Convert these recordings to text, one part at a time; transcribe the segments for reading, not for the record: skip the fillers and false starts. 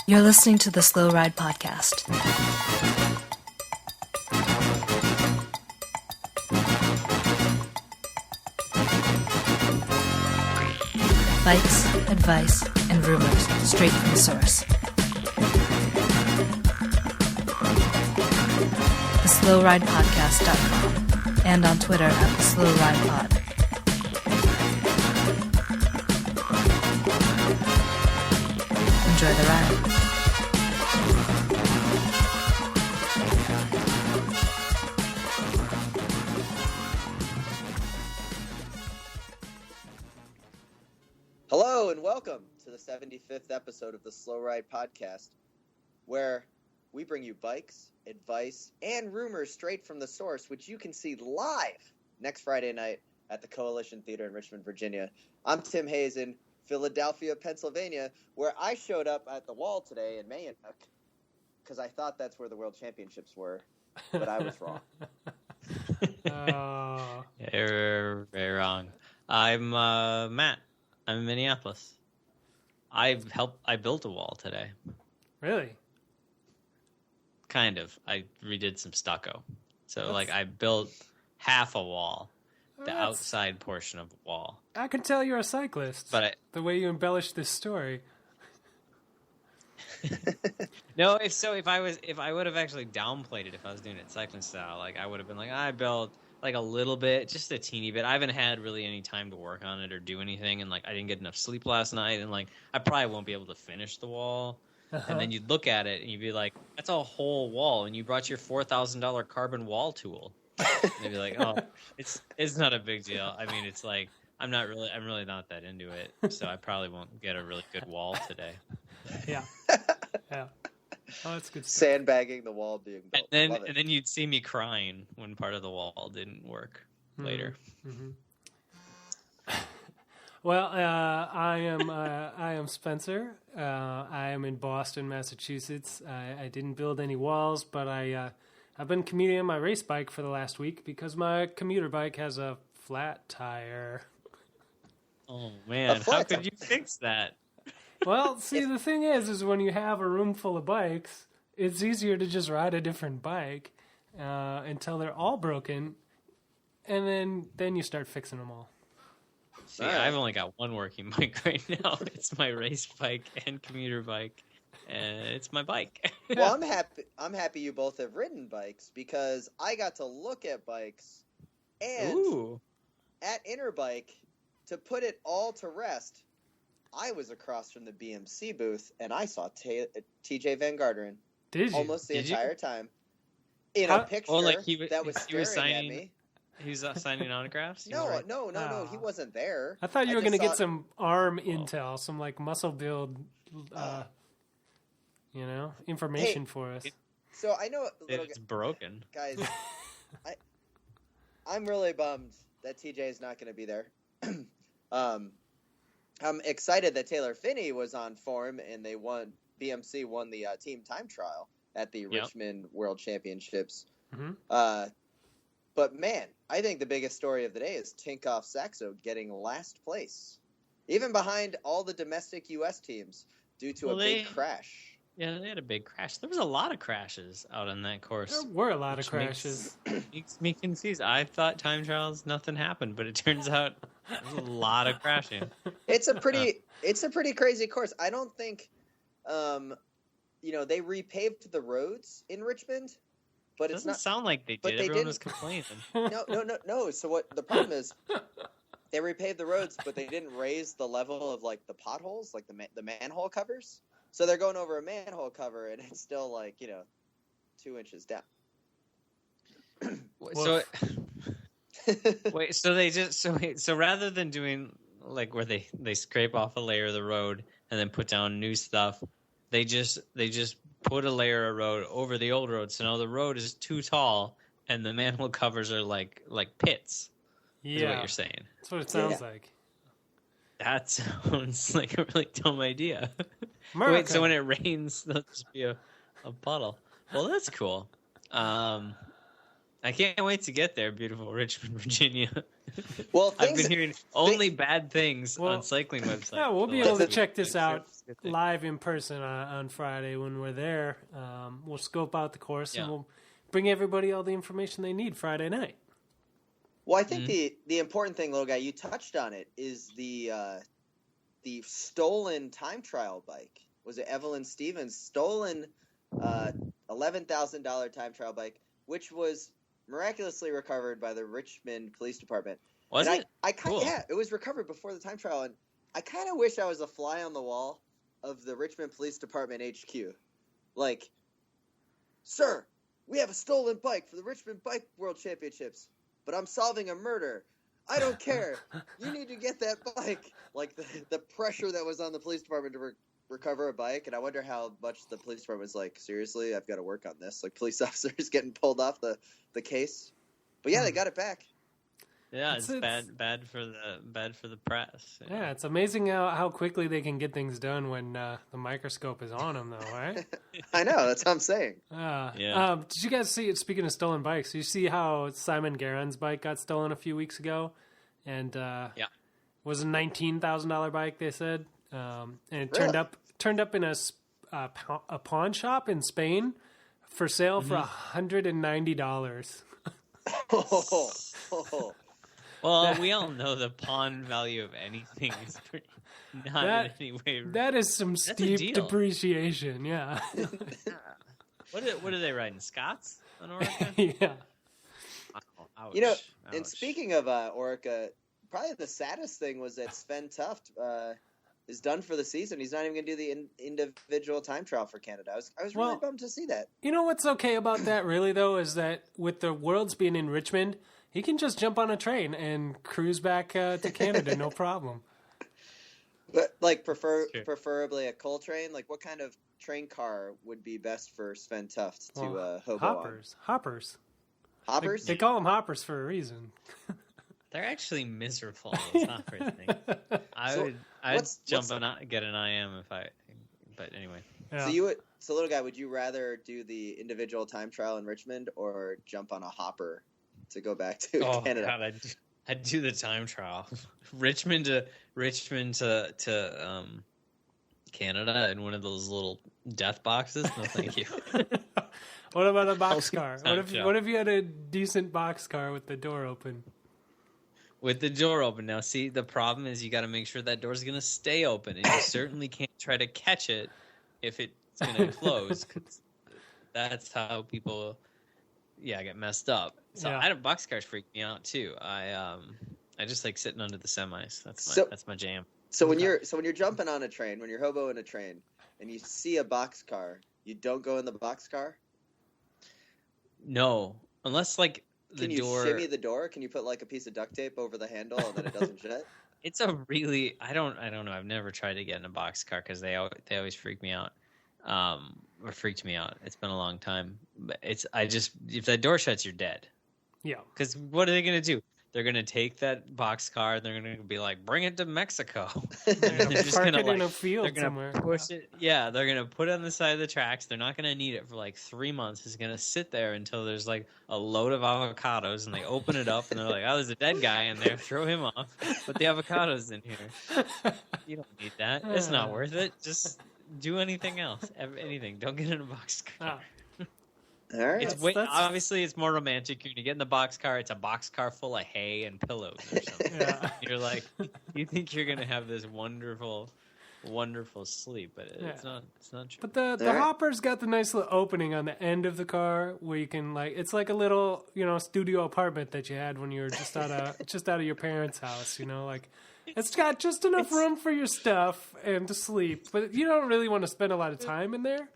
You're listening to the Slow Ride Podcast. Bikes, advice, and rumors straight from the source. TheSlowRidePodcast.com and on Twitter at TheSlowRidePod. Enjoy the ride. Hello and welcome to the 75th episode of the Slow Ride Podcast, where we bring you bikes, advice, and rumors straight from the source, which you can see live next Friday night at the Coalition Theater in Richmond, Virginia. I'm Tim Hayes in Philadelphia, Pennsylvania, where I showed up at the wall today in Mayock because I thought that's where the World Championships were, but I was wrong. You're very wrong. I'm Matt. I'm in Minneapolis. I built a wall today. Really? Kind of. I redid some stucco. So, I built half a wall, the outside portion of the wall. I can tell you're a cyclist. But the way you embellished this story. No, if I would have actually downplayed it if I was doing it cycling style, I would have been I built a little bit, just a teeny bit. I haven't had really any time to work on it or do anything, and I didn't get enough sleep last night, and I probably won't be able to finish the wall. And then you'd look at it and you'd be like, that's a whole wall, and you brought your $4,000 carbon wall tool. And they'd be like, oh, it's not a big deal. I mean, it's I'm really not that into it, so I probably won't get a really good wall today. Yeah. Yeah. Oh, that's good stuff. Sandbagging the wall being built. And then you'd see me crying when part of the wall didn't work later. Mm-hmm. Well, I am Spencer. I am in Boston, Massachusetts. I didn't build any walls, but I've been commuting on my race bike for the last week because my commuter bike has a flat tire. Oh man, how could you fix that? Well, see, the thing is when you have a room full of bikes, it's easier to just ride a different bike until they're all broken, and then you start fixing them all. See, I've only got one working bike right now. It's my race bike and commuter bike, and it's my bike. Well, I'm happy you both have ridden bikes because I got to look at bikes and at Interbike to put it all to rest. I was across from the BMC booth, and I saw TJ Van Garderen. Did you? Almost the entire time. In a picture that was staring at me. He was signing autographs? No, he wasn't there. I thought you were going to get some arm intel, some muscle build, information for us. So I know it's broken. Guys, I'm really bummed that TJ is not going to be there. I'm excited that Taylor Finney was on form and BMC won the team time trial at the Richmond World Championships. Mm-hmm. But man, I think the biggest story of the day is Tinkoff Saxo getting last place, even behind all the domestic U.S. teams due to a big crash. Yeah, they had a big crash. There was a lot of crashes out on that course. There were a lot of crashes. Makes me confused. I thought time trials, nothing happened, but it turns out there's a lot of crashing. It's a pretty crazy course. I don't think, they repaved the roads in Richmond, but it's not. Doesn't sound like they did. Everyone was complaining. No. So what the problem is? They repaved the roads, but they didn't raise the level of the potholes, the manhole covers. So they're going over a manhole cover, and it's still 2 inches down. So rather than doing where they scrape off a layer of the road and then put down new stuff, they just put a layer of road over the old road. So now the road is too tall, and the manhole covers are like pits. Yeah, is what you're saying. That's what it sounds like. That sounds like a really dumb idea. Wait, so when it rains, there'll just be a puddle. Well, that's cool. I can't wait to get there, beautiful Richmond, Virginia. Well, I've been hearing only bad things on cycling websites. Yeah, we'll the be last able to week. check this I'm sure out it's a good thing. live in person on Friday when we're there. We'll scope out the course and Yeah. we'll bring everybody all the information they need Friday night. Well, I think the important thing, little guy, you touched on it, is the stolen time trial bike. Was it Evelyn Stevens' stolen $11,000 time trial bike, which was miraculously recovered by the Richmond Police Department. Was and it? Cool. Yeah, it was recovered before the time trial, and I kind of wish I was a fly on the wall of the Richmond Police Department HQ. Like, sir, we have a stolen bike for the Richmond Bike World Championships, but I'm solving a murder. I don't care. You need to get that bike. Like, the pressure that was on the police department to recover a bike, and I wonder how much the police department was like, seriously, I've got to work on this. Like, police officers getting pulled off the case. But yeah, they got it back. Yeah, it's bad for the press. Yeah, it's amazing how quickly they can get things done when the microscope is on them, though, right? I know, that's what I'm saying. Yeah. Did you guys see, speaking of stolen bikes, you see how Simon Guerin's bike got stolen a few weeks ago? And it was a $19,000 bike, they said. And it turned up in a pawn shop in Spain for sale for $190. Well, we all know the pawn value of anything is not in any way. That is some steep depreciation, yeah. What are they riding? Scots on Orica? Yeah. Ouch, you know, ouch. and speaking of Orica, probably the saddest thing was that Sven Tuft is done for the season. He's not even going to do the individual time trial for Canada. I was really bummed to see that. You know what's okay about that, really, though, is that with the Worlds being in Richmond, he can just jump on a train and cruise back to Canada, no problem. But like preferably a coal train. Like, what kind of train car would be best for Sven Tuft to hobo Hoppers. Hoppers? They call them hoppers for a reason. They're actually miserable. Those hoppers things. I'd jump and get an IM if I. But anyway. Yeah. So little guy, would you rather do the individual time trial in Richmond or jump on a hopper to go back to Canada? God, I'd do the time trial. Richmond to Canada in one of those little death boxes. No, thank you. What about a boxcar? What if you had a decent boxcar with the door open? With the door open. Now, see, the problem is you got to make sure that door's going to stay open, and you certainly can't try to catch it if it's going to close. 'Cause that's how people, get messed up. So boxcars freak me out too. I just like sitting under the semis. That's my jam. So when you're jumping on a train, when you're hoboing a train, and you see a boxcar, you don't go in the boxcar? No, unless like the Can you door. shimmy the door? Can you put like a piece of duct tape over the handle and then it doesn't shut? It's a really I don't know. I've never tried to get in a boxcar because they always freak me out. Or freaked me out. It's been a long time. But if that door shuts, you're dead. Yeah. Because what are they going to do? They're going to take that boxcar and they're going to be like, bring it to Mexico. They're just park it in a field they're gonna somewhere. Push it. Yeah, they're going to put it on the side of the tracks. They're not going to need it for like 3 months. It's going to sit there until there's like a load of avocados and they open it up and they're like, oh, there's a dead guy in there. Throw him off. Put the avocados in here. You don't need that. It's not worth it. Just do anything else. Anything. Don't get in a boxcar. All right. Obviously, it's more romantic. You're going to get in the boxcar. It's a boxcar full of hay and pillows or something. Yeah. You're like, you think you're going to have this wonderful, wonderful sleep, but it's not. It's not true. But the hopper's got the nice little opening on the end of the car where you can it's like a little studio apartment that you had when you were just out of your parents' house. It's got just enough room for your stuff and to sleep, but you don't really want to spend a lot of time in there.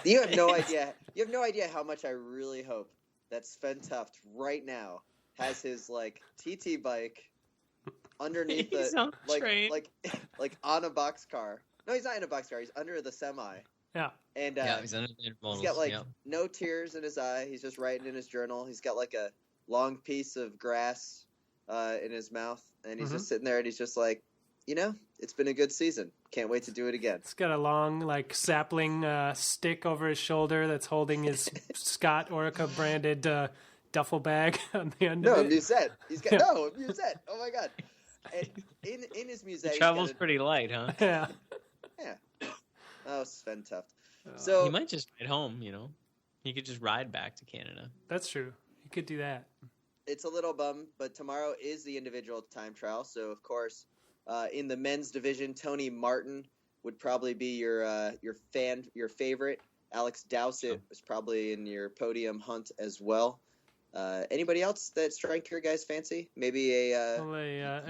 You have no idea. You have no idea how much I really hope that Sven Tuft right now has his TT bike underneath He's on the train. like on a boxcar. No, he's not in a boxcar. He's under the semi. Yeah. And he's under the he's got no tears in his eye. He's just writing in his journal. He's got like a long piece of grass in his mouth, and he's just sitting there, and he's just like, it's been a good season. Can't wait to do it again. It's got a long, sapling stick over his shoulder that's holding his Scott Orica branded duffel bag on the end of it. No, Musette. He's got a Musette. Oh my god! And in his Musette, He travels pretty light, huh? Yeah. Yeah. Oh, Sven Tuft. So he might just ride home. He could just ride back to Canada. That's true. He could do that. It's a little bum, but tomorrow is the individual time trial. So of course, in the men's division, Tony Martin would probably be your favorite. Alex Dowsett was probably in your podium hunt as well. Anybody else that strike your guys' fancy? Maybe a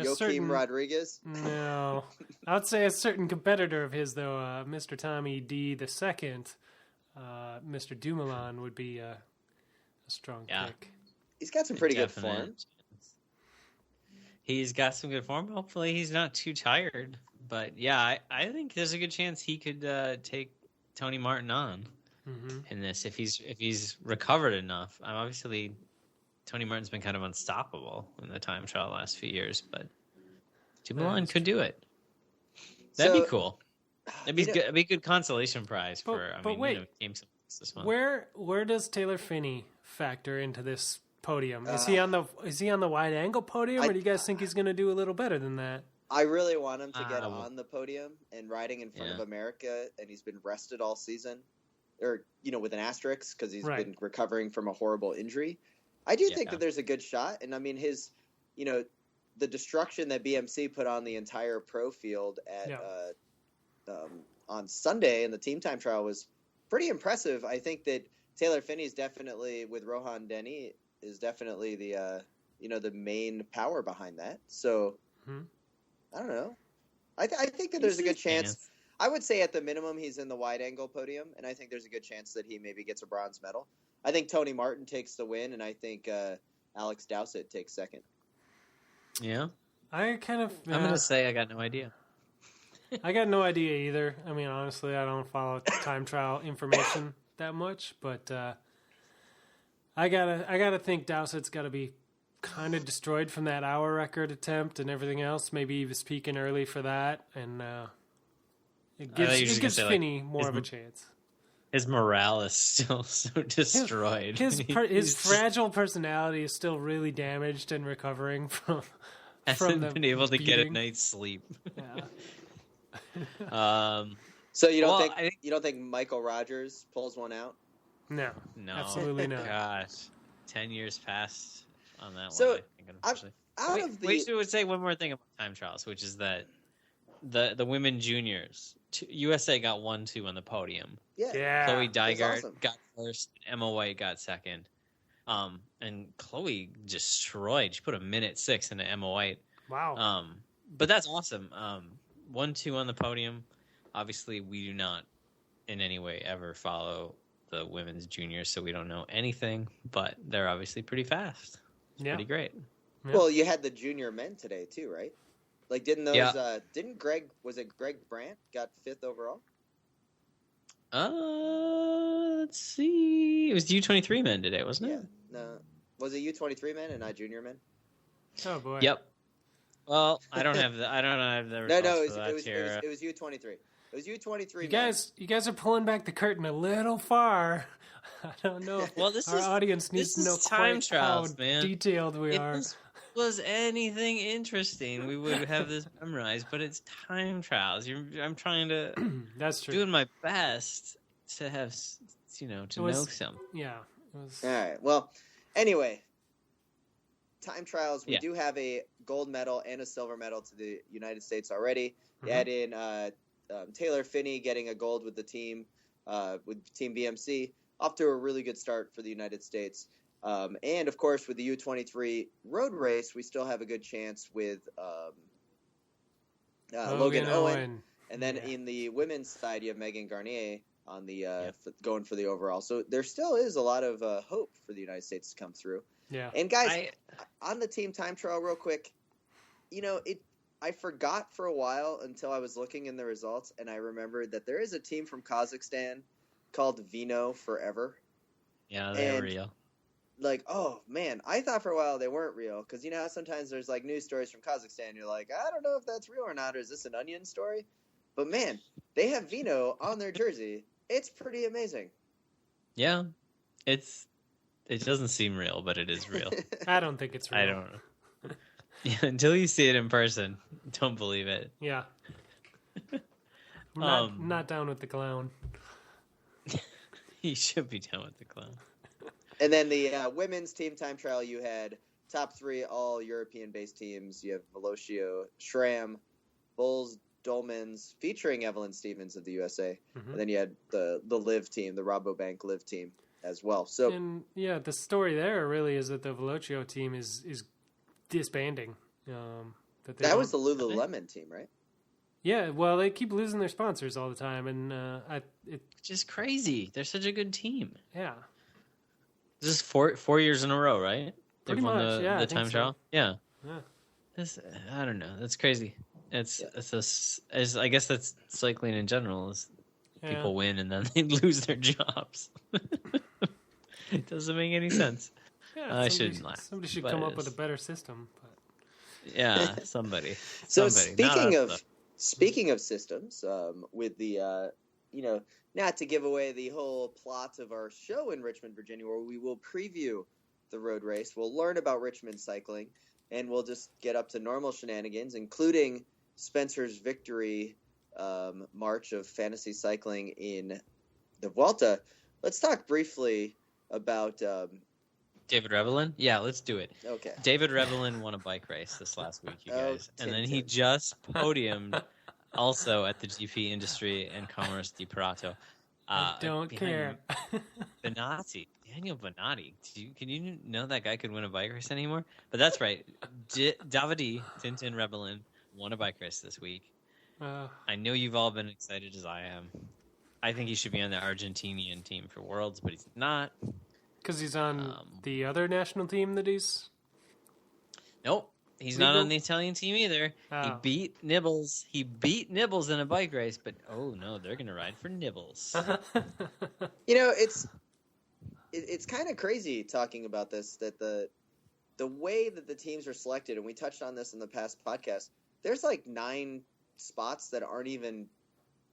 Joaquim Rodriguez? No. I would say a certain competitor of his, though, Mr. Tommy D. the second, Mr. Dumoulin would be a strong pick. He's got some pretty good form. He's got some good form. Hopefully he's not too tired. But, yeah, I think there's a good chance he could take Tony Martin on in this if he's recovered enough. Obviously, Tony Martin's been kind of unstoppable in the time trial the last few years, but Dumoulin could do it. That'd be cool. It'd be a good consolation prize for. Games this month. Where does Taylor Phinney factor into this podium? Is he on the wide angle podium, or do you guys think he's going to do a little better than that? I really want him to get on the podium and riding in front of America, and he's been rested all season, or with an asterisk because he's been recovering from a horrible injury. I do think that there's a good shot, and I mean his, the destruction that BMC put on the entire pro field at on Sunday in the team time trial was pretty impressive. I think that Taylor Phinney is definitely, with Rohan Denny, is definitely the the main power behind that. So. I don't know. I think that there's a good chance. I would say at the minimum he's in the wide angle podium, and I think there's a good chance that he maybe gets a bronze medal. I think Tony Martin takes the win, and I think Alex Dowsett takes second. Yeah. I'm going to say I got no idea. I got no idea either. I mean, honestly, I don't follow time trial information that much, but I gotta think Dowsett's got to be kind of destroyed from that hour record attempt and everything else. Maybe he was peaking early for that, and it gives Phinney more of a chance. His morale is still so destroyed. His fragile personality is still really damaged and recovering from hasn't been able to get a night's sleep. Yeah. So you don't think Michael Rogers pulls one out? No, absolutely not. Gosh, 10 years passed on that so one. We should say one more thing about time trials, which is that the women juniors, USA got 1-2 on the podium. Yeah. Chloe Dygert got first, Emma White got second. And Chloe destroyed. She put a 1:06 into Emma White. Wow. But that's awesome. 1-2 on the podium. Obviously, we do not in any way ever follow the women's juniors, so we don't know anything. But they're obviously pretty fast. It's pretty great. Yeah. Well, you had the junior men today too, right? Like, didn't those? Didn't Greg Brandt got 5th overall? Let's see. It was U23 men today, wasn't it? No. Was it U23 men and not junior men? Oh boy. Yep. Well, I don't have the results it was U23. It was U23. You guys are pulling back the curtain a little far. I don't know. Well, our audience needs to know time trials, how man. detailed we are. If this was anything interesting, we would have this memorized. But it's time trials. I'm trying to. That's true. Doing my best to have, know some. All Yeah. right. Well, anyway, time trials. We do have a gold medal and a silver medal to the United States already. You add in Taylor Phinney getting a gold with the team, with Team BMC, off to a really good start for the United States. And of course, with the U23 road race, we still have a good chance with Logan Owen. And then in the women's side, you have Megan Garnier on the going for the overall. So there still is a lot of hope for the United States to come through. Yeah. And guys, on the team time trial, real quick, I forgot for a while until I was looking in the results, and I remembered that there is a team from Kazakhstan called Vino Forever. Yeah, they're real. like, oh man, I thought for a while they weren't real, because you know how sometimes there's like news stories from Kazakhstan, you're like, I don't know if that's real or not, or is this an Onion story? But man, they have vino on their jersey. It's pretty amazing. Yeah, it doesn't seem real, but it is real. I don't think it's real. I don't know. Yeah, until you see it in person, don't believe it. Yeah. Not down with the clown. You should be down with the clown. And then the women's team time trial, you had top 3 all European-based teams. You have Velocio, Schramm, Bulls, Dolmans, featuring Evelyn Stevens of the USA. Mm-hmm. And then you had the Live team, the Rabobank Live team as well. So, and yeah, the story there really is that the Velocio team is disbanding. That was the Lululemon team, right? Yeah, well, they keep losing their sponsors all the time, and it's just crazy. They're such a good team. Yeah. This is four years in a row, right? Pretty They've won much, yeah. The time trial. Yeah. I don't know. That's crazy. I guess that's cycling in general. People win and then they lose their jobs. It doesn't make any sense. Yeah, I shouldn't laugh. Somebody should come up with a better system. But... Yeah, somebody. So somebody. Speaking of systems, with the not to give away the whole plot of our show in Richmond, Virginia, where we will preview the road race, we'll learn about Richmond cycling, and we'll just get up to normal shenanigans, including Spencer's victory march of fantasy cycling in the Vuelta. Let's talk briefly about David Revelin? Yeah, let's do it. Okay. David Revelin won a bike race this last week, you guys. And then he just podiumed also at the GP Industry and Commerce di Prato. I don't care. Benatti. Daniel Benatti. Can you know that guy could win a bike race anymore? But that's right. Davide Tintin Revelin won a bike race this week. I know you've all been excited as I am. I think he should be on the Argentinian team for Worlds, but he's not. Because he's on the other national team that he's... Nope. He's not on the Italian team either. Oh. He beat Nibbles. He beat Nibbles in a bike race, but oh no, they're going to ride for Nibbles. It's kind of crazy talking about this, that the way that the teams are selected, and we touched on this in the past podcast, there's like 9 spots that aren't even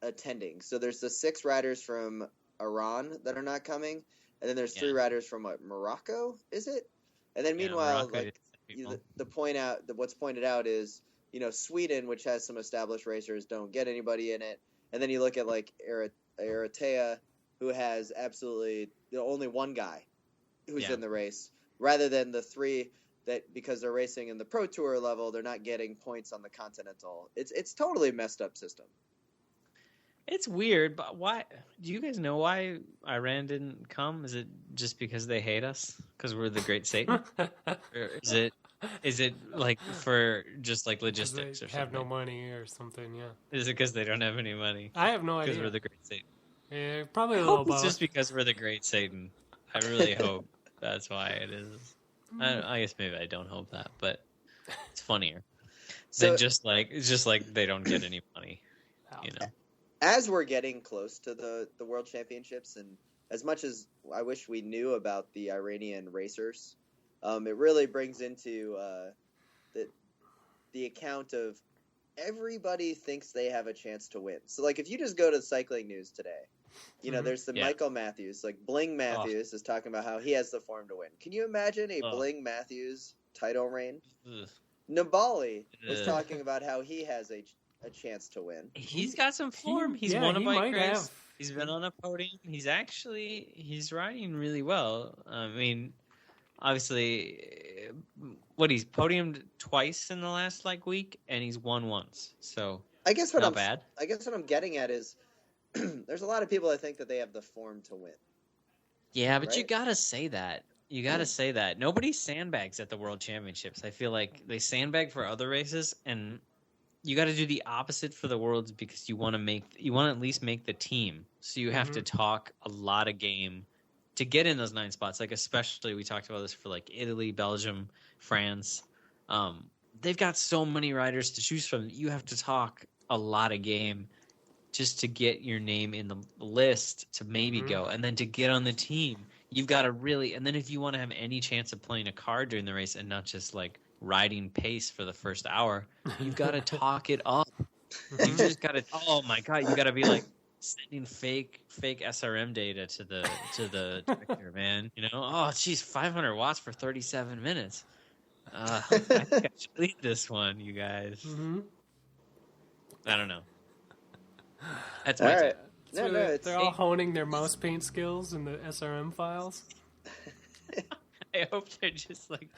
attending. So there's the 6 riders from Iran that are not coming, and then there's 3 riders from Morocco, is it? And then meanwhile, what's pointed out is, Sweden, which has some established racers, don't get anybody in it. And then you look at like Eritrea, who has absolutely only one guy who's in the race, rather than the 3 that, because they're racing in the Pro Tour level, they're not getting points on the Continental. It's totally messed up system. It's weird, but why? Do you guys know why Iran didn't come? Is it just because they hate us? Because we're the Great Satan? Or is it like for just like logistics or something? Have no money or something, yeah. Is it because they don't have any money? I have no idea. Because we're the Great Satan. Yeah, probably a little both. It's just because we're the Great Satan. I really hope that's why it is. I guess maybe I don't hope that, but it's funnier than just like they don't get any money, As we're getting close to the World Championships, and as much as I wish we knew about the Iranian racers, it really brings into the account of everybody thinks they have a chance to win. So, like, if you just go to Cycling News today, there's the Michael Matthews, like Bling Matthews is talking about how he has the form to win. Can you imagine a Bling Matthews title reign? Nibali is talking about how he has a chance to win. He's got some form. He's won a bike race. He's been on a podium. He's riding really well. I mean, obviously, he's podiumed twice in the last week, and he's won once. So I guess what bad. I guess what I'm getting at is there's a lot of people that think that they have the form to win. Yeah, but you gotta say that. You gotta say that. Nobody sandbags at the World Championships. I feel like they sandbag for other races, and you got to do the opposite for the Worlds because you want to at least make the team. So you have to talk a lot of game to get in those 9 spots. Like, especially we talked about this for like Italy, Belgium, France. They've got so many riders to choose from. You have to talk a lot of game just to get your name in the list to maybe go, and then to get on the team. you've got to really, and then if you want to have any chance of playing a card during the race and not just like riding pace for the first hour, you've got to talk it up. You just got to, oh my God, you got to be like sending fake SRM data to the director, man. You know, oh, geez, 500 watts for 37 minutes. I think I should leave this one, you guys. I don't know. That's my right. take. They're all honing their mouse paint skills in the SRM files. I hope they're just like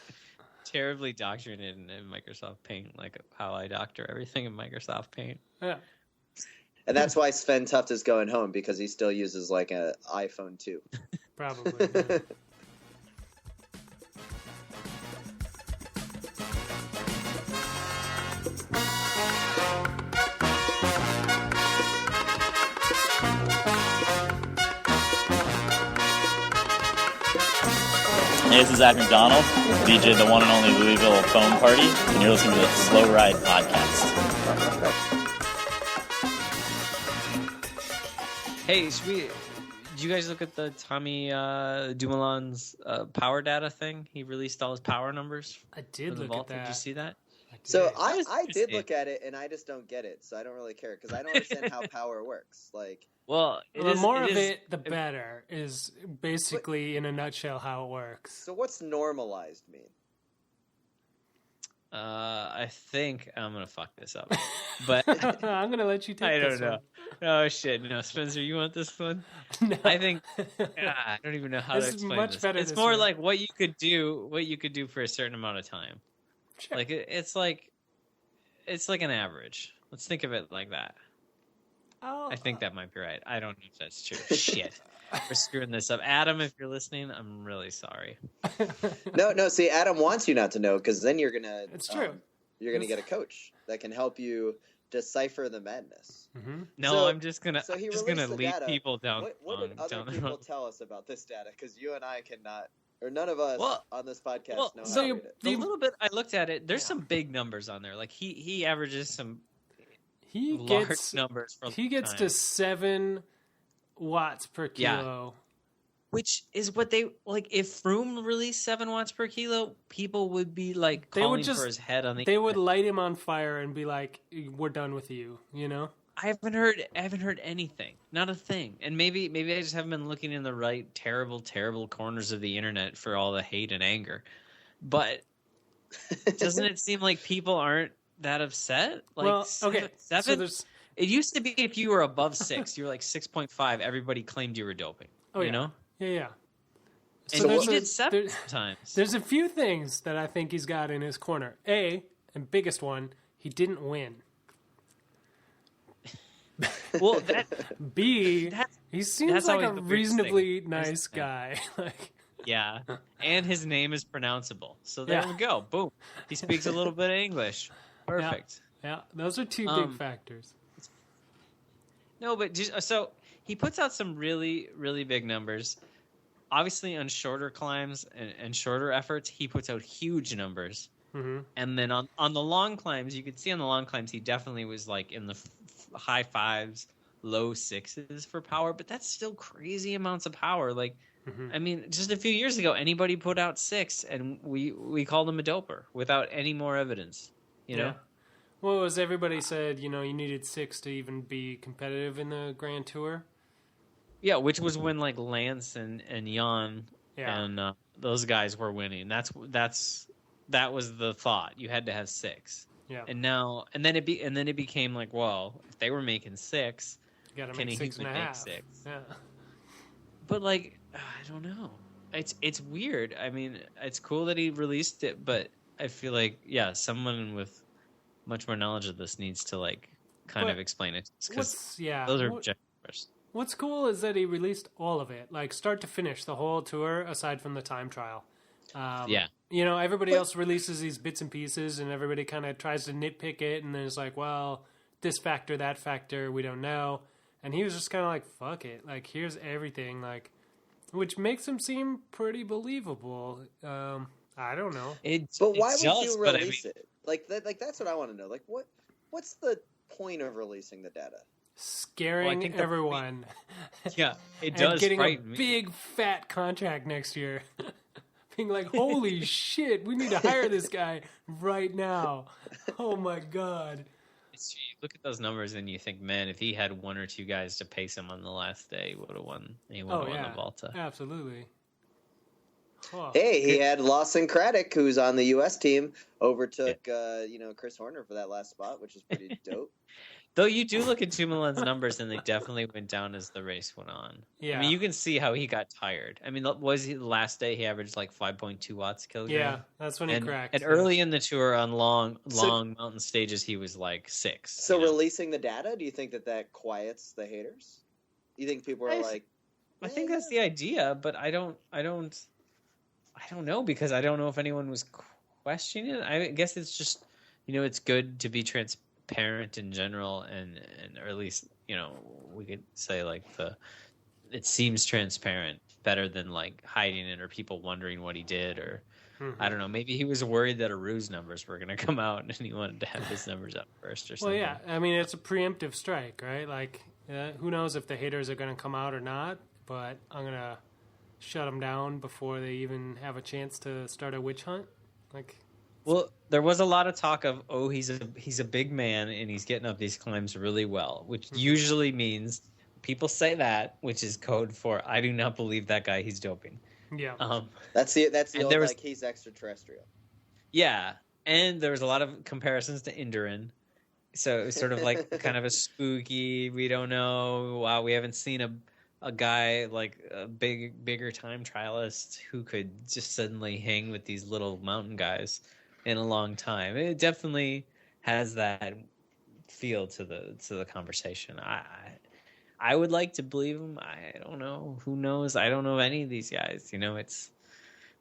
terribly doctoring it in Microsoft Paint, like how I doctor everything in Microsoft Paint. Yeah. And that's why Sven Tuft is going home, because he still uses like an iPhone 2. Probably. Yeah. Hey, this is Zach McDonald, DJ the one and only Louisville Foam Party, and you're listening to the Slow Ride Podcast. Hey, did you guys look at the Tommy Dumoulin's power data thing? He released all his power numbers. I did look at that. Did you see that? So I did look at it, and I just don't get it. So I don't really care, because I don't understand how power works. Like, well, the more of it, the better, is basically, in a nutshell, how it works. So what's normalized mean? I think I'm gonna fuck this up, but I'm gonna let you take I this don't know. one. Oh shit! No, Spencer, you want this one? No. I think I don't even know how This to is explain much this. better It's this more way. like what you could do for a certain amount of time. Sure. Like it's like an average. Let's think of it like that. I think that might be right. I don't know if that's true. Shit. We're screwing this up. Adam, if you're listening, I'm really sorry. No. See, Adam wants you not to know, because then you're gonna. It's true. You're gonna get a coach that can help you decipher the madness. No, So- I'm just gonna so he lead released the data. people down. What did other people tell us about this data? Because you and I cannot, or none of us on this podcast know how to read it. The little bit I looked at it, there's some big numbers on there. Like he averages some large numbers for he gets to 7 watts per kilo. Which is what they like. If Froome released 7 watts per kilo, people would be like calling for his head on the. They would light him on fire and be like, "We're done with you," you know. I haven't heard anything, not a thing. And maybe I just haven't been looking in the right terrible corners of the internet for all the hate and anger. But doesn't it seem like people aren't that upset? Like, well, okay, 7. So it used to be if you were above 6, you were like 6.5. Everybody claimed you were doping. You know? Yeah. And So he did 7 times. There's a few things that I think he's got in his corner. A, and biggest one, he didn't win. Well, B, he seems like a always the weirdest reasonably thing. nice guy. Like, yeah, and his name is pronounceable. So there we go. Boom. He speaks a little bit of English. Perfect. Yeah, those are 2 big factors. No, but so he puts out some really, really big numbers. Obviously, on shorter climbs and shorter efforts, he puts out huge numbers. Mm-hmm. And then on the long climbs, you could see on the long climbs, he definitely was like in the high 5s, low 6s for power. But that's still crazy amounts of power. Like, I mean, just a few years ago, anybody put out 6, and we called him a doper without any more evidence. You know. Well, as everybody said, you needed 6 to even be competitive in the Grand Tour. Yeah, which was when like Lance and Jan and those guys were winning. That was the thought. You had to have 6. Yeah. And then it became like, well, if they were making 6, can he make 6.5? Yeah. But like, I don't know. It's weird. I mean, it's cool that he released it, but I feel like someone with much more knowledge of this needs to like kind of explain it, because those are objective numbers. What's cool is that he released all of it, like start to finish, the whole tour, aside from the time trial. Everybody else releases these bits and pieces, and everybody kind of tries to nitpick it, and then it's like, well, this factor, that factor, we don't know. And he was just kind of like, fuck it, like here's everything, like, which makes him seem pretty believable. I don't know. But why would you release it? Like that's what I want to know. Like what's the point of releasing the data? scaring think everyone. Yeah, it And does getting a frighten me. big fat contract next year. Being like, holy shit, we need to hire this guy right now. Oh my god. It's, you look at those numbers and you think, man, if he had one or two guys to pace him on the last day, he would have won. He would have won the Volta. Absolutely. Oh, Hey, he Good. had Lawson Craddock, who's on the U.S. team, overtook Chris Horner for that last spot, which is pretty dope. Though you do look at Dumoulin's numbers, and they definitely went down as the race went on. yeah. I mean, you can see how he got tired. I mean, was he the last day he averaged like 5.2 watts kilogram? Yeah, that's when he cracked. And early in the tour on long mountain stages, he was like 6. So releasing the data, do you think that quiets the haters? You think people are like? I think that's the idea, but I don't know, because I don't know if anyone was questioning it. I guess it's just, it's good to be transparent in general, and or at least, we could say like it seems transparent better than like hiding it or people wondering what he did, or I don't know, maybe he was worried that Aru's numbers were going to come out and he wanted to have his numbers up first or something. Well, yeah, I mean, it's a preemptive strike, right? Like, who knows if the haters are going to come out or not, but I'm going to shut them down before they even have a chance to start a witch hunt. Like, well, there was a lot of talk of, he's a big man and he's getting up these climbs really well, which usually means people say that, which is code for I do not believe that guy, he's doping. yeah. That's the old, was, like, he's extraterrestrial. Yeah, and there was a lot of comparisons to Indorin. So it was sort of like kind of a spooky, we don't know, wow, we haven't seen a guy like a bigger time trialist who could just suddenly hang with these little mountain guys in a long time. It definitely has that feel to the conversation. I would like to believe him. I don't know. Who knows? I don't know any of these guys.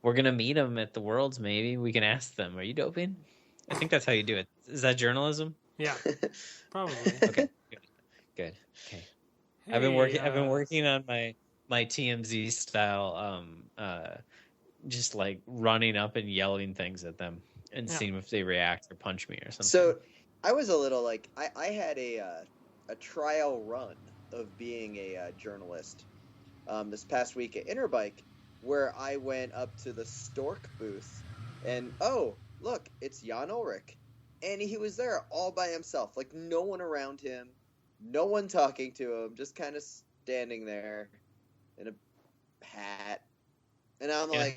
We're gonna meet them at the Worlds. Maybe we can ask them, "Are you doping?" I think that's how you do it. Is that journalism? Yeah, probably. Okay, good. Okay. Hey, I've been working on my TMZ style, just like running up and yelling things at them and seeing if they react or punch me or something. So I was a little like I had a trial run of being a journalist this past week at Interbike, where I went up to the Stork booth and look, it's Jan Ulrich, and he was there all by himself, like no one around him. No one talking to him, just kind of standing there in a hat. And I'm like,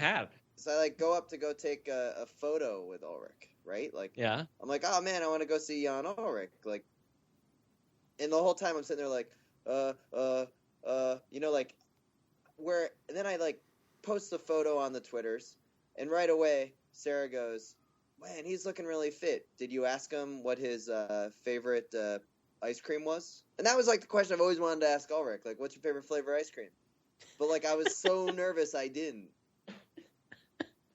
so I like go up to go take a photo with Ulrich, right? Like, yeah. I'm like, oh man, I want to go see Jan Ulrich. Like, and the whole time I'm sitting there like, like, where, and then I like post the photo on the Twitters, and right away Sarah goes, man, he's looking really fit. Did you ask him what his favorite ice cream was? And that was like the question I've always wanted to ask Ulrich, like, what's your favorite flavor ice cream? But like I was so nervous I didn't.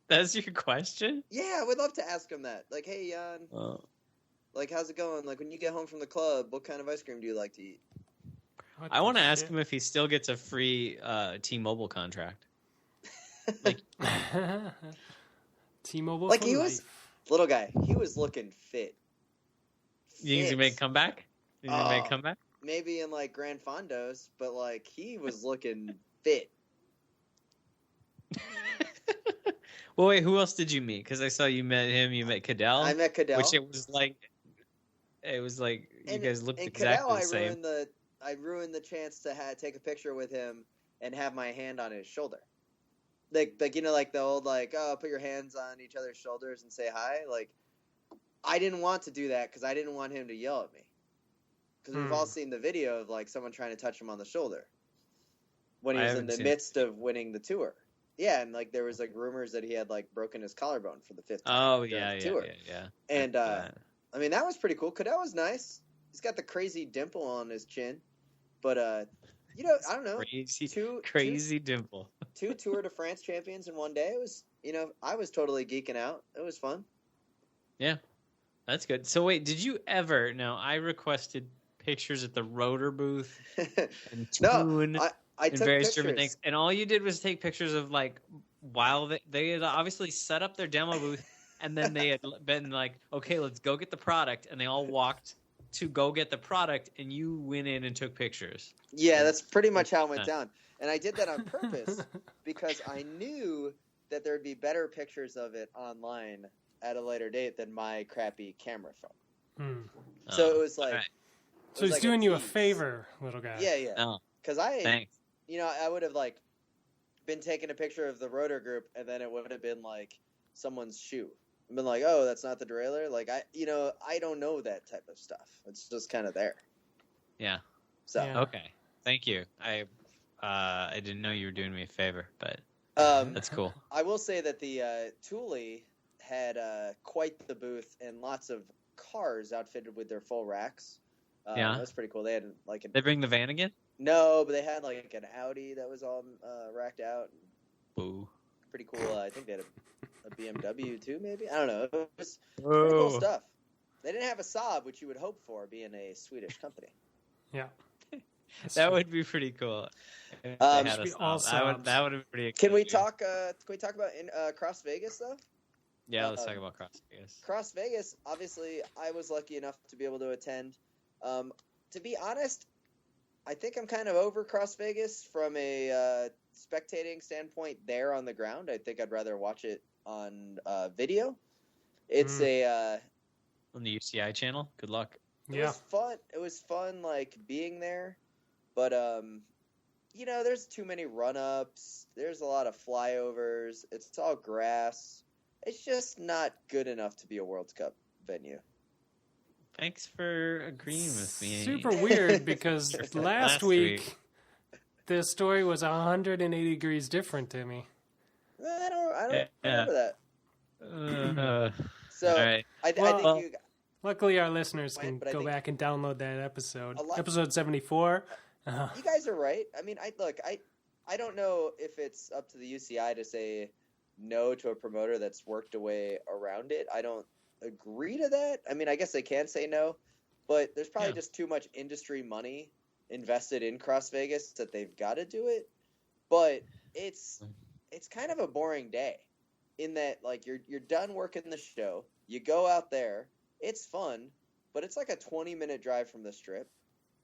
That's your question? Yeah, I would love to ask him that. Like, hey Jan, like, how's it going? Like, when you get home from the club, what kind of ice cream do you like to eat? I want to ask him if he still gets a free T-Mobile contract. Like T-Mobile, like for he life. was little guy. He was looking fit. You think he's gonna make a comeback? Maybe in like Grand Fondos, but like he was looking fit. Well, wait, who else did you meet? Because I saw you met him. You met Cadell. I met Cadell, which it was like you guys looked and exactly Cadell, the same. I ruined the chance to take a picture with him and have my hand on his shoulder. Like like the old put your hands on each other's shoulders and say hi. Like, I didn't want to do that because I didn't want him to yell at me. Because we've all seen the video of like someone trying to touch him on the shoulder when he was in the midst of winning the tour. Yeah, and like there was like rumors that he had like broken his collarbone for the 5th time during the tour. Yeah. And I mean, that was pretty cool. Cadell was nice. He's got the crazy dimple on his chin, but I don't know. Crazy dimple. 2 Tour de France champions in one day. It was, I was totally geeking out. It was fun. Yeah, that's good. So wait, did you ever? Now I requested pictures at the Rotor booth and Toon I and took various pictures. different things, and all you did was take pictures of like while they had obviously set up their demo booth, and then they had been like, okay, let's go get the product, and they all walked to go get the product, and you went in and took pictures. Yeah, that's pretty much how it went down. And I did that on purpose because I knew that there would be better pictures of it online at a later date than my crappy camera phone. So it was like... Right. So he's like doing you a tease. favor, little guy. Yeah. Oh, Because thanks. I would have like been taking a picture of the rotor group, and then it would have been like someone's shoe. I've been like, oh, that's not the derailleur. Like I don't know that type of stuff. It's just kind of there. Yeah. So Yeah. Okay. Thank you. I didn't know you were doing me a favor, but that's cool. I will say that the Thule had quite the booth and lots of cars outfitted with their full racks. Yeah. That was pretty cool. They had like They bring the van again? no, but they had like an Audi that was all racked out. Boo. Pretty cool. I think they had a BMW too, maybe. I don't know. It was pretty cool stuff. They didn't have a Saab, which you would hope for, being a Swedish company. Yeah. That would be pretty cool. If Um, they had should a be Saab. all That would have been pretty Can exciting. we talk about Cross Vegas though? Yeah, let's talk about Cross Vegas. Cross Vegas, obviously, I was lucky enough to be able to attend. To be honest, I think I'm kind of over Cross Vegas from a spectating standpoint there on the ground. I think I'd rather watch it on video. It's On the UCI channel? Good luck. it was fun. It was fun, like, being there. But, there's too many run-ups. There's a lot of flyovers. It's all grass. It's just not good enough to be a World Cup venue. Thanks for agreeing with me. Super weird because last week the story was 180 degrees different to me. I don't remember that. So all right. I think you Luckily, our listeners can But I go think back and download that episode. a lot- Episode 74. you guys are right. I mean, I don't know if it's up to the UCI to say no to a promoter that's worked a way around it. I don't agree to that. I mean, I guess they can say no, but there's probably just too much industry money invested in Cross Vegas that they've got to do it. But it's kind of a boring day in that, like, you're done working the show, you go out there, it's fun, but it's like a 20-minute drive from the strip,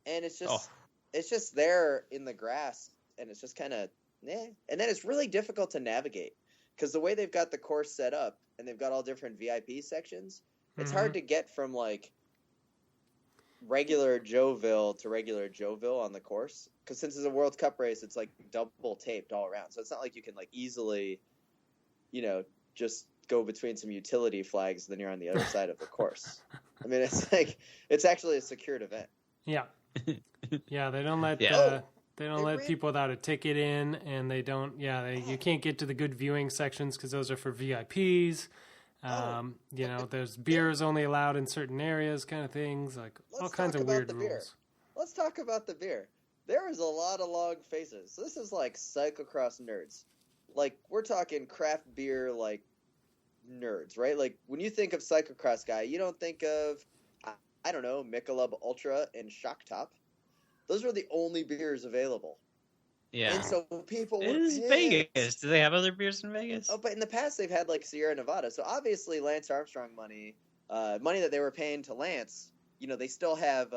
and it's just there in the grass, and it's just kind of and then it's really difficult to navigate because the way they've got the course set up and they've got all different VIP sections, it's hard to get from like regular Joeville to regular Joeville on the course, because since it's a World Cup race, it's like double taped all around, so it's not like you can like easily just go between some utility flags, then you're on the other side of the course. I mean, it's actually a secured event. Yeah. Yeah, they don't let people without a ticket in, and they don't. Yeah, you can't get to the good viewing sections because those are for VIPs. There's beers only allowed in certain areas, kind of things, like all kinds of weird rules. Let's talk about the beer. There is a lot of long faces. This is like cyclocross nerds. Like, we're talking craft beer, like, nerds, right? Like, when you think of cyclocross guy, you don't think of, I don't know, Michelob Ultra and Shock Top. Those were the only beers available. Yeah. And so people were It is pissed. Vegas. Do they have other beers in Vegas? Oh, but in the past they've had like Sierra Nevada. So obviously Lance Armstrong money that they were paying to Lance, they still have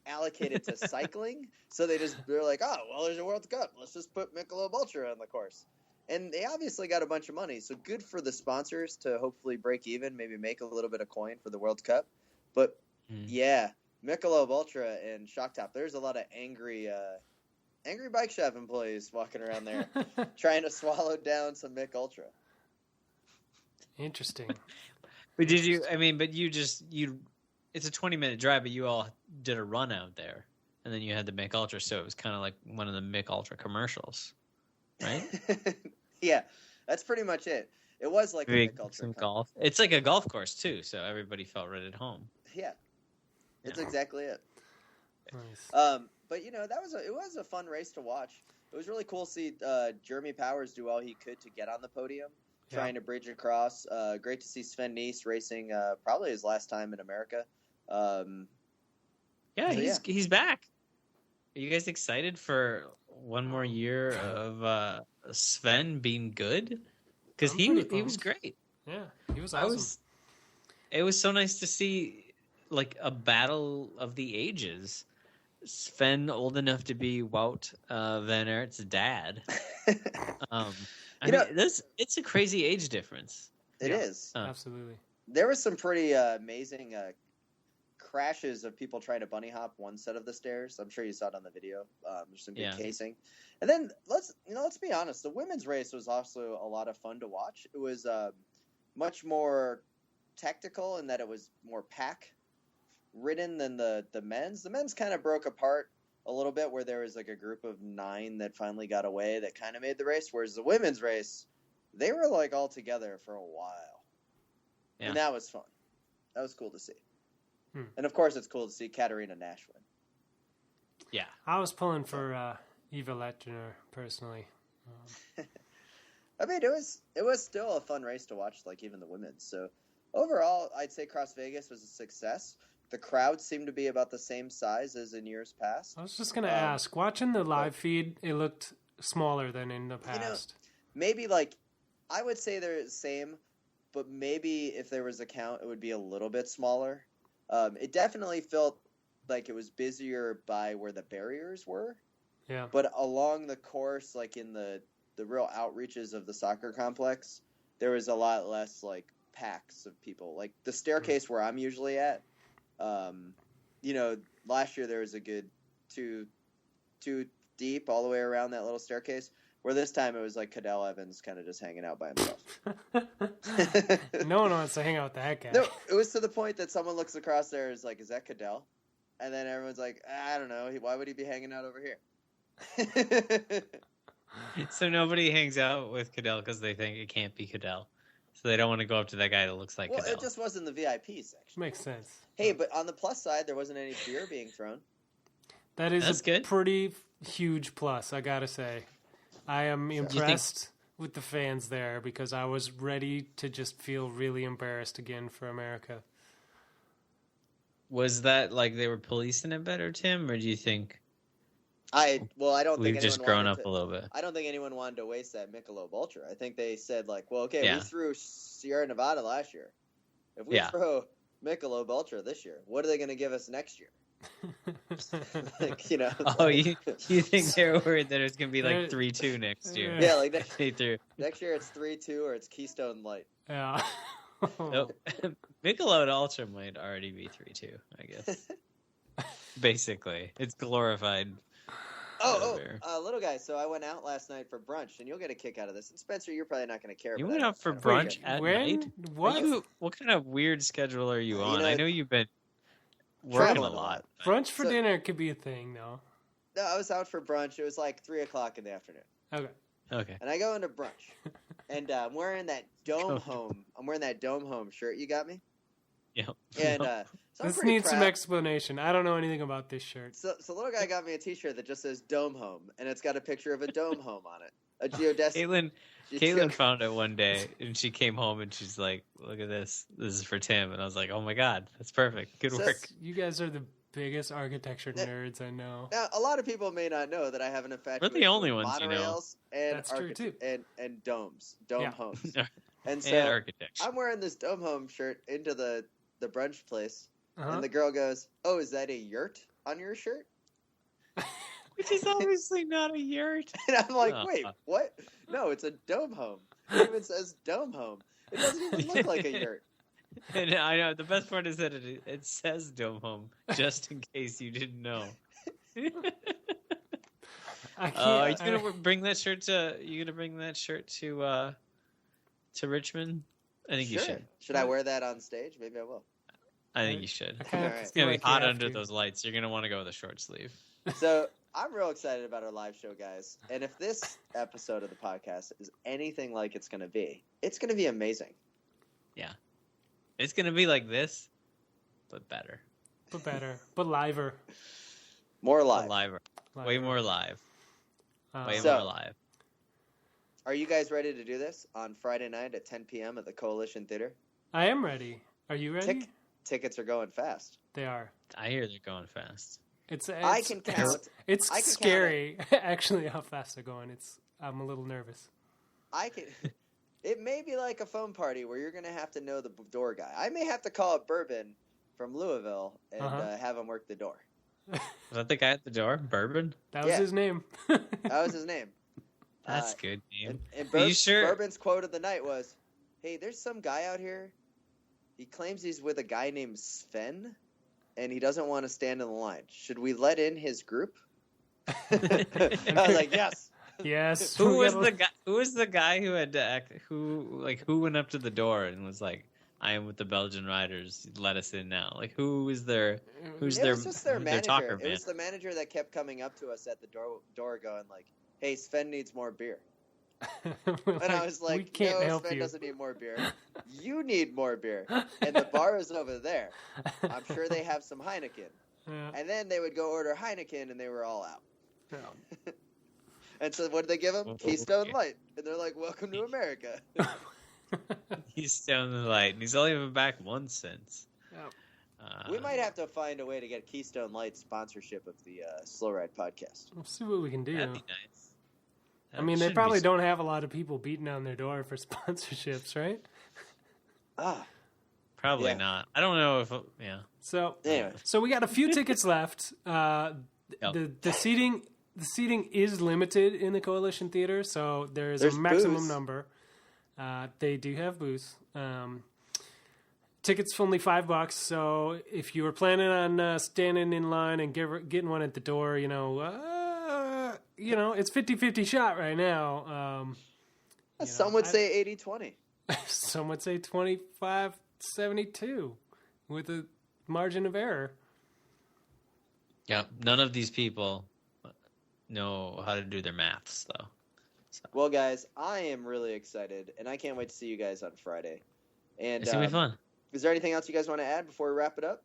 allocated to cycling. So they're like, oh, well, there's a World Cup. Let's just put Michelob Ultra on the course. And they obviously got a bunch of money. So good for the sponsors to hopefully break even, maybe make a little bit of coin for the World Cup. But yeah, Michelob Ultra and Shock Top, there's a lot of angry bike shop employees walking around there trying to swallow down some Mick Ultra. Interesting. But did you? I mean, but it's a 20-minute drive, but you all did a run out there, and then you had the Mick Ultra, so it was kind of like one of the Mick Ultra commercials, right? Yeah, that's pretty much it. It was like a Mick Ultra. Some golf. It's like a golf course too, so everybody felt right at home. Yeah, it's exactly it. Nice. But it was a fun race to watch. It was really cool to see Jeremy Powers do all he could to get on the podium, trying to bridge across. Great to see Sven Nys racing probably his last time in America. He's back. Are you guys excited for one more year of Sven being good? Because he was great. Yeah, he was awesome. It was so nice to see like a battle of the ages. Sven old enough to be Wout van Aert's dad. It's a crazy age difference. It is. Absolutely. There was some pretty amazing crashes of people trying to bunny hop one set of the stairs. I'm sure you saw it on the video. There's some good casing. And then let's be honest. The women's race was also a lot of fun to watch. It was much more tactical in that it was more pack ridden than the men's. The men's kind of broke apart a little bit, where there was like a group of 9 that finally got away that kind of made the race. Whereas the women's race, they were like all together for a while. Yeah. And that was fun. That was cool to see. And of course, it's cool to see Katarina Nash win. Yeah, I was pulling for Eva Lettner personally. I mean, it was still a fun race to watch, like even the women's. So overall, I'd say Cross Vegas was a success. The crowd seemed to be about the same size as in years past. I was just going to ask, watching the live feed, it looked smaller than in the past. Maybe like, I would say they're the same, but maybe if there was a count, it would be a little bit smaller. It definitely felt like it was busier by where the barriers were. Yeah. But along the course, like in the real outreaches of the soccer complex, there was a lot less like packs of people. Like the staircase where I'm usually at, last year there was a good two deep all the way around that little staircase, where this time it was like Cadell Evans kind of just hanging out by himself. No one wants to hang out with that guy. No, it was to the point that someone looks across there and is like, is that Cadell? And then everyone's like, I don't know. Why would he be hanging out over here? So nobody hangs out with Cadell because they think it can't be Cadell. So they don't want to go up to that guy that looks like Cadell. It just wasn't the VIP section. Makes sense. Hey, but on the plus side, there wasn't any beer being thrown. That's good. Pretty huge plus, I gotta say. I am impressed with the fans there, because I was ready to just feel really embarrassed again for America. Was that like they were policing it better, Tim, or do you think? I don't think we've just grown up a little bit. I don't think anyone wanted to waste that Michelob Ultra. I think they said like, well, okay, we threw Sierra Nevada last year. If we throw Michelob Ultra this year, what are they going to give us next year? Oh, you think they're worried that it's going to be like 3-2 next year? Yeah, like next year it's 3-2 or it's Keystone Light. Yeah. Nope. Michelob Ultra might already be 3-2, I guess. Basically, it's glorified. Little guy. So I went out last night for brunch, and you'll get a kick out of this. And Spencer, you're probably not going to care. You went out for brunch at night? What? What kind of weird schedule are you on? I know you've been working a lot. Brunch for dinner could be a thing, though. No, I was out for brunch. It was like 3:00 in the afternoon. Okay. And I go into brunch, and I'm wearing that Dome Home. I'm wearing that Dome Home shirt you got me. Yeah. And so this needs some explanation. I don't know anything about this shirt. So little guy got me a T-shirt that just says Dome Home, and it's got a picture of a dome home on it. A geodesic. Caitlin found it one day, and she came home, and she's like, "Look at this. This is for Tim." And I was like, "Oh my god, that's perfect. Good work." You guys are the biggest architecture nerds I know. Now, a lot of people may not know that I have an infatuation We're the only with ones, monorails and That's true too. and domes, homes. And so and architecture. I'm wearing this Dome Home shirt into the brunch place, Uh-huh. and the girl goes, "Oh, is that a yurt on your shirt?" Which is obviously not a yurt. And I'm like, wait, what? No, it's a Dome Home. It even says Dome Home. It doesn't even look like a yurt. And I know the best part is that it says Dome Home, just in case you didn't know. Are you gonna bring that shirt to? You gonna bring that shirt to Richmond? I think you should. Should I wear that on stage? Maybe I will. I think you should. Right. It's gonna be hot under those lights. You're gonna want to go with a short sleeve. So I'm real excited about our live show, guys. And if this episode of the podcast is anything like it's going to be amazing. Yeah. It's going to be like this, but better. But liver. More live. Liver. Way more live. Way So, more live. Are you guys ready to do this on Friday night at 10 p.m. at the Coalition Theater? I am ready. Are you ready? Tickets are going fast. They are. I hear they're going fast. I can count. It's scary, actually, how fast they're going. I'm a little nervous. It may be like a phone party where you're going to have to know the door guy. I may have to call up Bourbon from Louisville and have him work the door. Was that the guy at the door? Bourbon? That was his name. That was his name. That's good name. And Are you sure? Bourbon's quote of the night was, "Hey, there's some guy out here. He claims he's with a guy named Sven, and he doesn't want to stand in the line. Should we let in his group?" I was like, yes. Yes. Who was the guy? Who was the guy who had to act? Who went up to the door and was like, "I am with the Belgian Riders. Let us in now." Like, who is their? Who's It was just their manager. talker man? It was the manager that kept coming up to us at the door going like, "Hey, Sven needs more beer." And I was like, we can't "No, help Sven you. doesn't need more beer. You need more beer." And the bar is over there. I'm sure they have some Heineken. Yeah. And then they would go order Heineken, and they were all out. Yeah. And so what did they give him? Keystone Light. And they're like, "Welcome to America." He's down the light, and he's only been back once since. Yep. We might have to find a way to get Keystone Light sponsorship of the Slow Ride podcast. We'll see what we can do. That'd be nice. I mean, they probably don't have a lot of people beating on their door for sponsorships, right? Probably Yeah. not. I don't know if. Yeah. So, Anyway. so we got a few tickets left. The seating is limited in the Coalition Theater, so there's a maximum booze. number. They do have booze. Tickets for only $5. So if you were planning on standing in line and getting one at the door, it's 50-50 shot right now. Some would say 80-20. Some would say 25-72 with a margin of error. Yeah. None of these people know how to do their maths, though. So. Well, guys, I am really excited, and I can't wait to see you guys on Friday. And It's gonna be fun. Is there anything else you guys want to add before we wrap it up?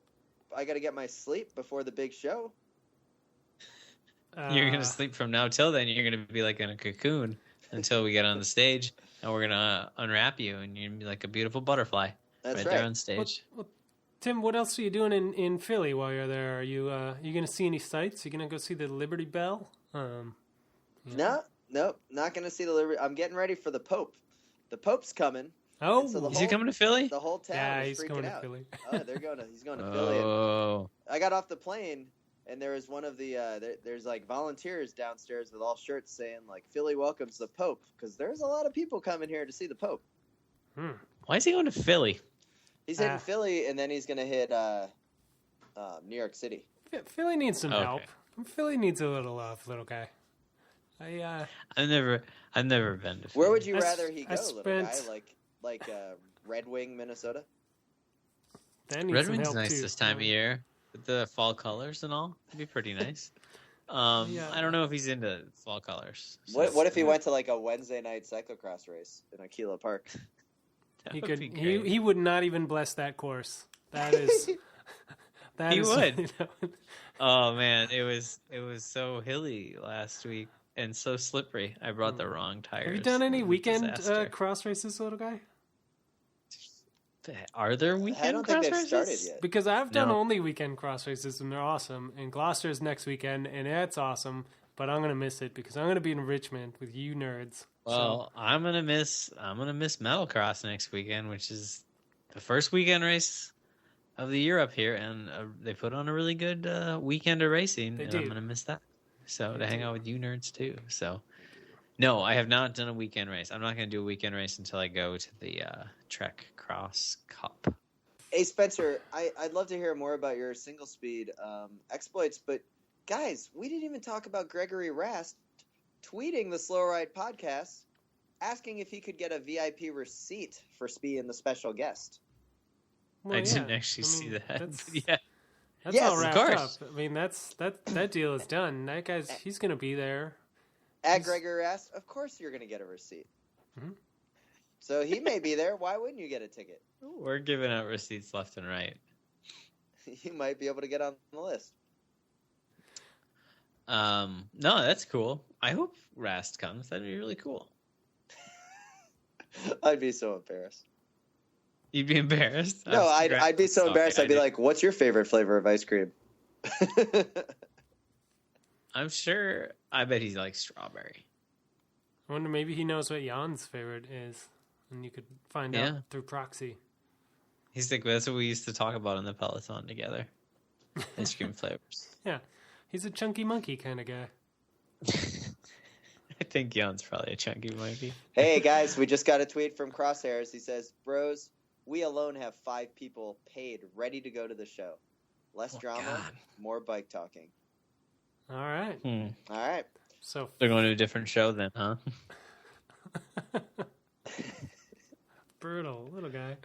I got to get my sleep before the big show. You're gonna sleep from now till then. You're gonna be like in a cocoon until we get on the stage, and we're gonna unwrap you, and you're gonna be like a beautiful butterfly That's there on stage. Well, Tim, what else are you doing in Philly while you're there? Are you going to see any sights? You going to go see the Liberty Bell? No, not going to see the Liberty. I'm getting ready for the Pope. The Pope's coming. Oh, and so Is he coming to Philly? The whole town yeah, is he's freaking going out. to Philly. He's going to Philly. And Oh, I got off the plane, and there was one of the there's like volunteers downstairs with all shirts saying like Philly welcomes the Pope, because there's a lot of people coming here to see the Pope. why is he going to Philly? He's hitting Philly, and then he's going to hit New York City. Philly needs some Okay. help. Philly needs a little love, little guy. I've never been to Philly. Where would you I rather he go, spent- little guy? Like Red Wing, Minnesota? That needs Red some Wing's help nice too. this time of year with the fall colors and all. It'd be pretty nice. I don't know if he's into fall colors. So What if he went to like a Wednesday night cyclocross race in Aquila Park? that He would could. be great. He would not even bless that course. That is. That He is- would. Oh man, it was so hilly last week and so slippery. I brought the wrong tires. Have you done any It was a weekend disaster. cross races, little guy? Are there weekend I don't think cross they've started races? yet. Because I've done No. only weekend cross races and they're awesome. And Gloucester's next weekend and that's awesome. But I'm gonna miss it because I'm gonna be in Richmond with you nerds. Well, I'm gonna miss Metalcross next weekend, which is the first weekend race of the year up here, and they put on a really good weekend of racing, They and do. I'm gonna miss that. So They to hang do. out with you nerds too. So no, I have not done a weekend race. I'm not gonna do a weekend race until I go to the Trek Cross Cup. Hey Spencer, I'd love to hear more about your single speed exploits, but guys, we didn't even talk about Gregory Rast tweeting the Slow Ride podcast, asking if he could get a VIP receipt for being the special guest. Well, I didn't yeah. actually I mean, see that. That's, but yeah, that's Yes, all of wrapped course. up. I mean, that deal is done. That guy's he's gonna be there. At Gregory Rast, of course you're going to get a receipt. Mhm. So he may be there. Why wouldn't you get a ticket? we're giving out receipts left and right. You might be able to get on the list. No, that's cool. I hope Rast comes. That'd be really cool. I'd be so embarrassed. You'd be embarrassed. No, I'd be so Okay, embarrassed. I'd be like, "What's your favorite flavor of ice cream?" I'm sure. I bet he's like strawberry. I wonder maybe he knows what Jan's favorite is, and you could find Yeah. out through proxy. He's like, that's what we used to talk about in the Peloton together. Ice cream flavors. Yeah, he's a chunky monkey kind of guy. I think Jan's probably a chunky monkey. Hey guys, we just got a tweet from Crosshairs. He says, "Bros, we alone have 5 people paid, ready to go to the show. Less drama, God. more bike talking." All right. All right. So They're going to a different show then, huh? brutal little guy.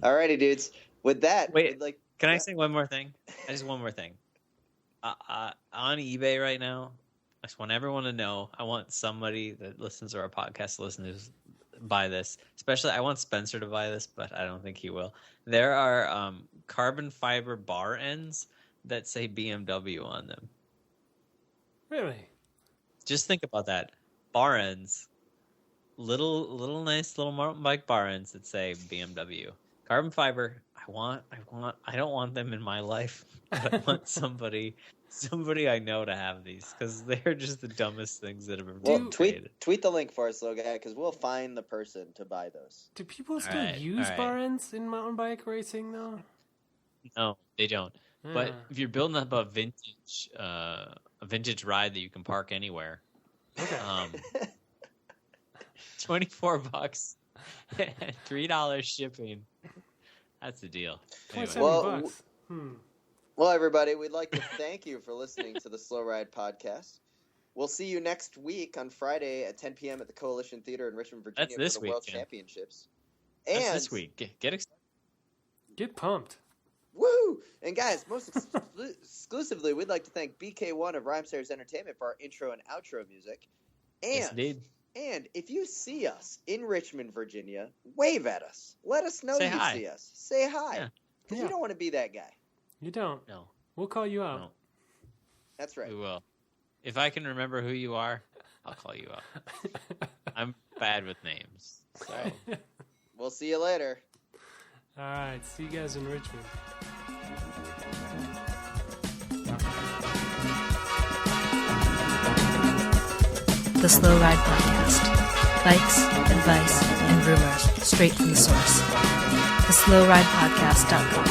Alrighty, dudes. With that, Wait, we'd Can I say one more thing? Just one more thing. On eBay right now, I just want everyone to know. I want somebody that listens to our podcast listeners buy this. Especially, I want Spencer to buy this, but I don't think he will. There are carbon fiber bar ends that say BMW on them. Really? Just think about that. Bar ends, little nice little mountain bike bar ends that say BMW. Carbon fiber. I don't want them in my life, but I want somebody I know to have these because they're just the dumbest things that have ever been created. Tweet the link for us, though, guy, because we'll find the person to buy those. Do people still use bar ends in mountain bike racing though? No, they don't. But if you're building up a vintage ride that you can park anywhere, $24 and $3 shipping. That's the deal. Anyway. Well, everybody, we'd like to thank you for listening to the Slow Ride podcast. We'll see you next week on Friday at 10 p.m. at the Coalition Theater in Richmond, Virginia That's this for the week, World Jim. Championships. That's And this week. Get excited. Get pumped. Woo! And guys, most exclusively, we'd like to thank BK1 of Rhymesters Entertainment for our intro and outro music. And, Yes, indeed. And if you see us in Richmond, Virginia, wave at us. Let us know Say you hi. see us. Say hi. Yeah. Because you don't want to be that guy. You don't. No. We'll call you out. No. That's right. We will. If I can remember who you are, I'll call you up. I'm bad with names. So. We'll see you later. All right. See you guys in Richmond. The Slow Ride Podcast. Bikes, advice, and rumors straight from the source. TheSlowRidePodcast.com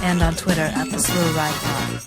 and on Twitter at TheSlowRidePod.